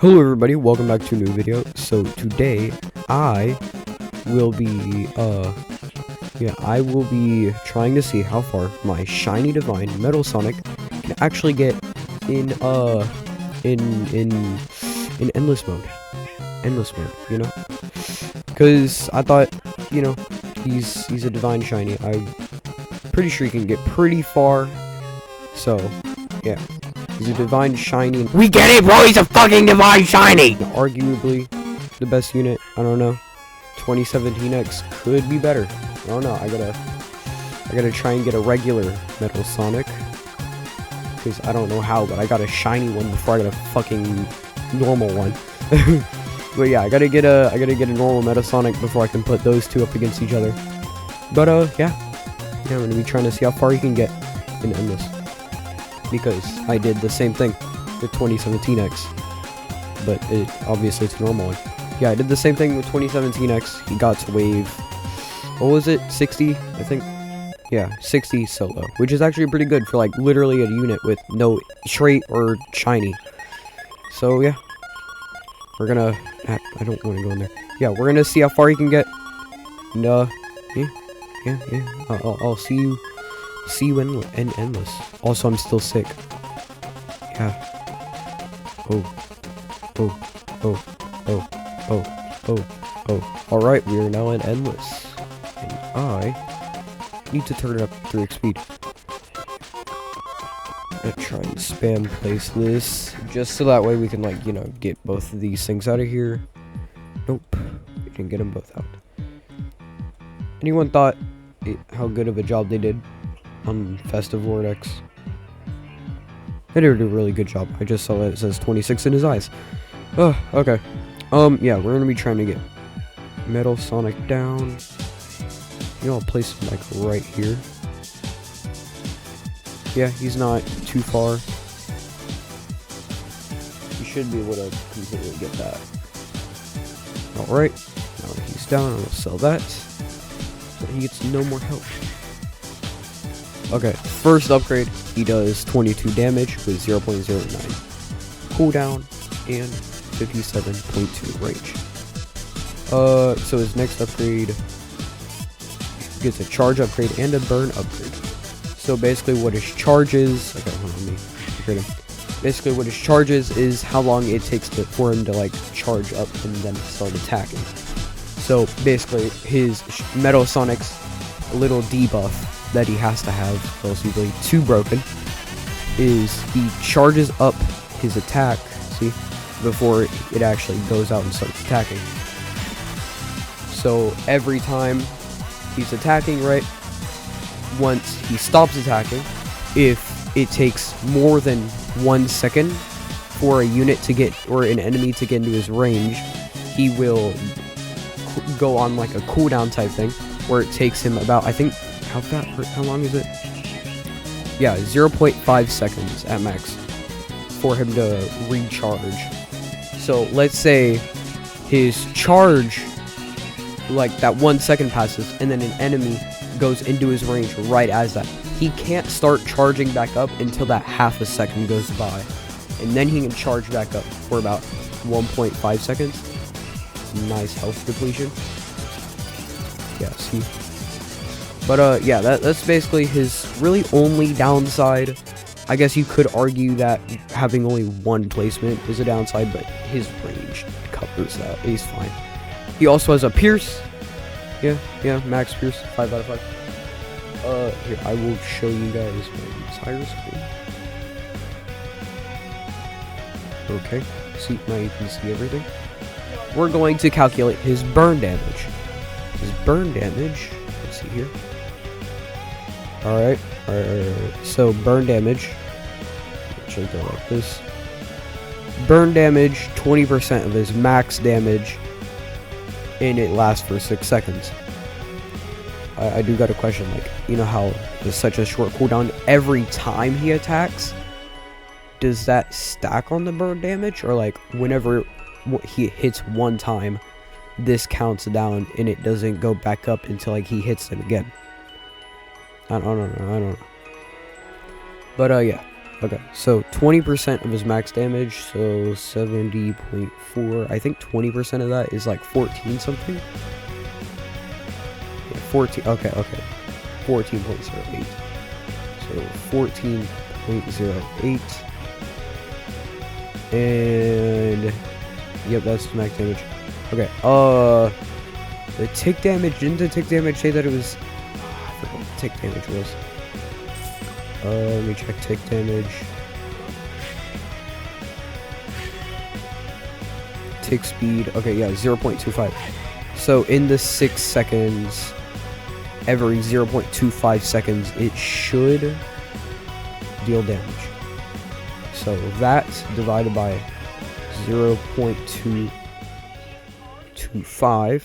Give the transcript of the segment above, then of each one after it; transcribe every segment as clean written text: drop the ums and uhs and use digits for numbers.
Hello everybody, welcome back to a new video. So today I will be trying to see how far my shiny divine Metal Sonic can actually get in endless mode, you know, because I thought, you know, he's a divine shiny. I'm pretty sure he can get pretty far, so yeah. He's a divine shiny. We get it, bro! He's a fucking divine shiny! Arguably the best unit. I don't know. 2017X could be better. I don't know. I gotta try and get a regular Metal Sonic, because I don't know how, but I got a shiny one before I got a fucking normal one. But yeah, I gotta get a normal Metal Sonic before I can put those two up against each other. But yeah, I'm gonna be trying to see how far you can get in Endless, because I did the same thing with 2017X, but obviously it's a normal one. Yeah, I did the same thing with 2017X. He got to wave, what was it, 60, I think? Yeah, 60 solo, which is actually pretty good for like literally a unit with no trait or shiny. So yeah, we're gonna, I don't want to go in there. Yeah, we're gonna see how far he can get, and yeah, I'll see you in Endless. Also, I'm still sick. Yeah. Alright, we are now in Endless. And I need to turn it up to 3x speed. I'm gonna try and spam place this, just so that way we can, like, you know, get both of these things out of here. Nope. We can get them both out. Anyone thought how good of a job they did on Festive Vortex? They did a really good job. I just saw that it says 26 in his eyes. Oh, okay. Yeah, we're gonna be trying to get Metal Sonic down. You know, I'll place him like right here. Yeah, he's not too far. You should be able to completely get that. Alright, now that he's down, I'll sell that. So he gets no more health. Okay, first upgrade, he does 22 damage with 0.09 cooldown and 57.2 range. So his next upgrade gets a charge upgrade and a burn upgrade. So basically what his charge is, okay, hold on, let me upgrade him. Basically what his charge is how long it takes for him to like charge up and then start attacking. So basically his Metal Sonic's little debuff that he has to have, or else he's really too broken, is he charges up his attack, see, before it actually goes out and starts attacking. So every time he's attacking, right, once he stops attacking, if it takes more than 1 second for a unit to get, or an enemy to get into his range, he will go on like a cooldown type thing, where it takes him about, I think, how long is it? Yeah, 0.5 seconds at max for him to recharge. So let's say his charge, like that 1 second passes, and then an enemy goes into his range right as that. He can't start charging back up until that half a second goes by, and then he can charge back up for about 1.5 seconds. Nice health depletion. Yeah, see. But yeah, that's basically his really only downside. I guess you could argue that having only one placement is a downside, but his range covers that. He's fine. He also has a Pierce. Yeah, max Pierce, 5 out of 5. Here, I will show you guys my entire screen. Okay, see, now you can see everything. We're going to calculate his burn damage. His burn damage, let's see here. Alright. So burn damage, should go like this. Burn damage, 20% of his max damage, and it lasts for 6 seconds. I do got a question, like, you know how there's such a short cooldown every time he attacks? Does that stack on the burn damage, or like whenever he hits one time, this counts down and it doesn't go back up until like he hits them again? I don't know. But yeah. Okay, so 20% of his max damage, so 70.4. I think 20% of that is like 14 something. Yeah, 14. Okay. 14.08. So 14.08. And yep, that's his max damage. Okay. The tick damage. Didn't the tick damage say that it was? I forgot what the tick damage was. Let me check tick damage. Tick speed. Okay, yeah, 0.25. So in the 6 seconds, every 0.25 seconds, it should deal damage. So that divided by 0.225,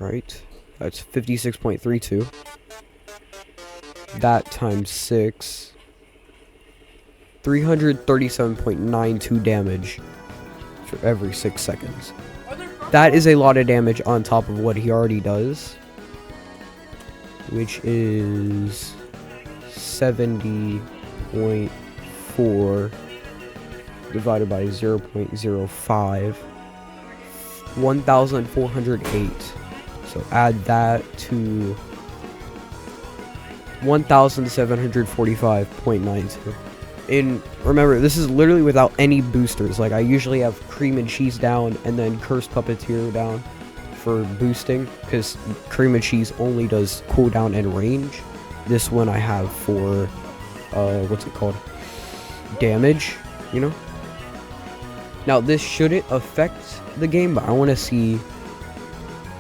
right? That's 56.32. That times 6, 337.92 damage for every 6 seconds. That is a lot of damage on top of what he already does, which is 70.4 divided by 0.05, 1,408. So add that to 1,745.92. And remember, this is literally without any boosters. Like, I usually have Cream and Cheese down and then Cursed Puppeteer down for boosting, because Cream and Cheese only does cooldown and range. This one I have for what's it called, damage, you know. Now this shouldn't affect the game, but I want to see.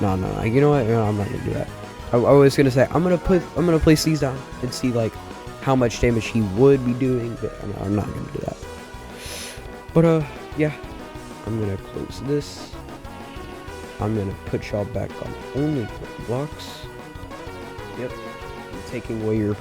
No, you know what, no, I'm not gonna do that. I was gonna say I'm gonna place these down and see like how much damage he would be doing, but I'm not gonna do that. But yeah, I'm gonna close this. I'm gonna put y'all back on only blocks. Yep, I'm taking away your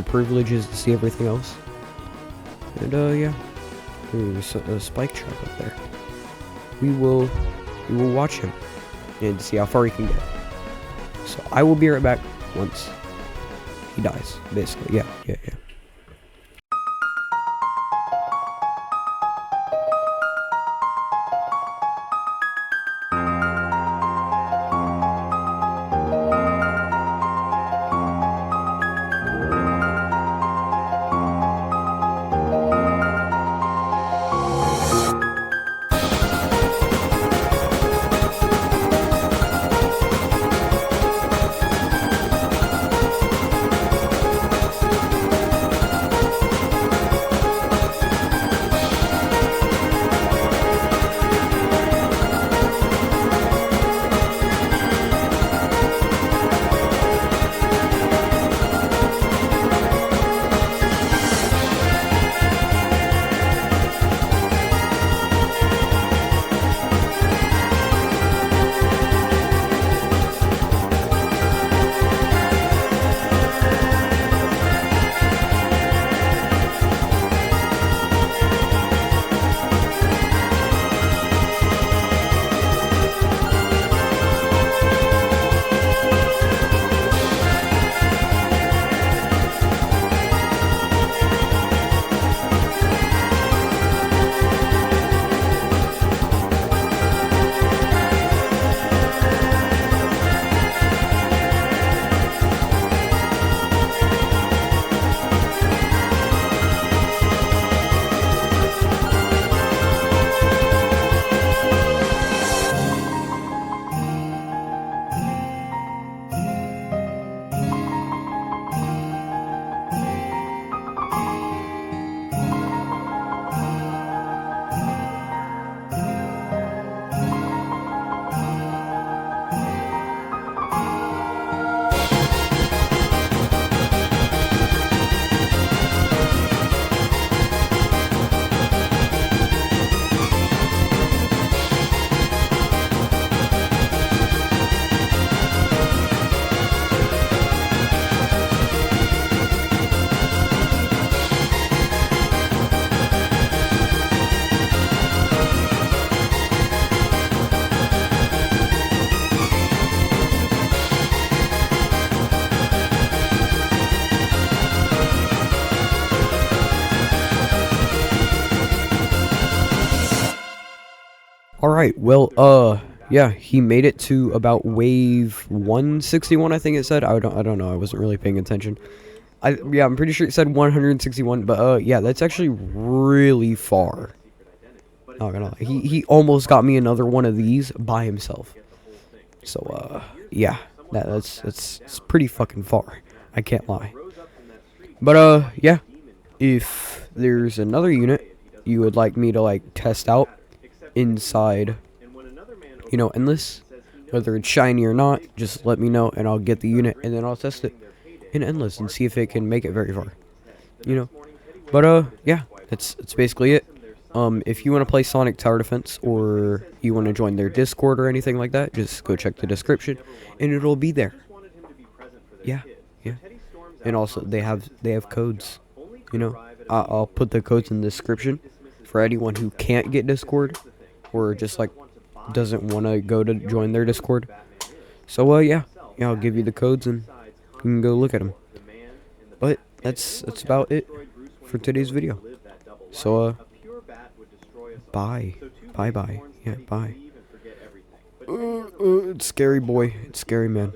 privileges to see everything else. And yeah, there's a spike trap up there. We will watch him and see how far he can get. So I will be right back once he dies, basically. Yeah. Alright, well, yeah, he made it to about wave 161, I think it said. I don't know, I wasn't really paying attention. Yeah, I'm pretty sure it said 161, but, yeah, that's actually really far. Not gonna lie. He almost got me another one of these by himself. So, yeah, that's pretty fucking far. I can't lie. But, yeah, if there's another unit you would like me to, like, test out inside, you know, Endless, whether it's shiny or not, just let me know and I'll get the unit and then I'll test it in Endless and see if it can make it very far, you know. But yeah, that's basically it. If you want to play Sonic Tower Defense or you want to join their Discord or anything like that, just go check the description and it'll be there. Yeah, yeah. And also they have codes, you know. I'll put the codes in the description for anyone who can't get Discord or just like doesn't want to go to join their Discord. So yeah, I'll give you the codes and you can go look at them. But that's about it for today's video. So bye, yeah, bye. It's scary, boy. It's scary, man.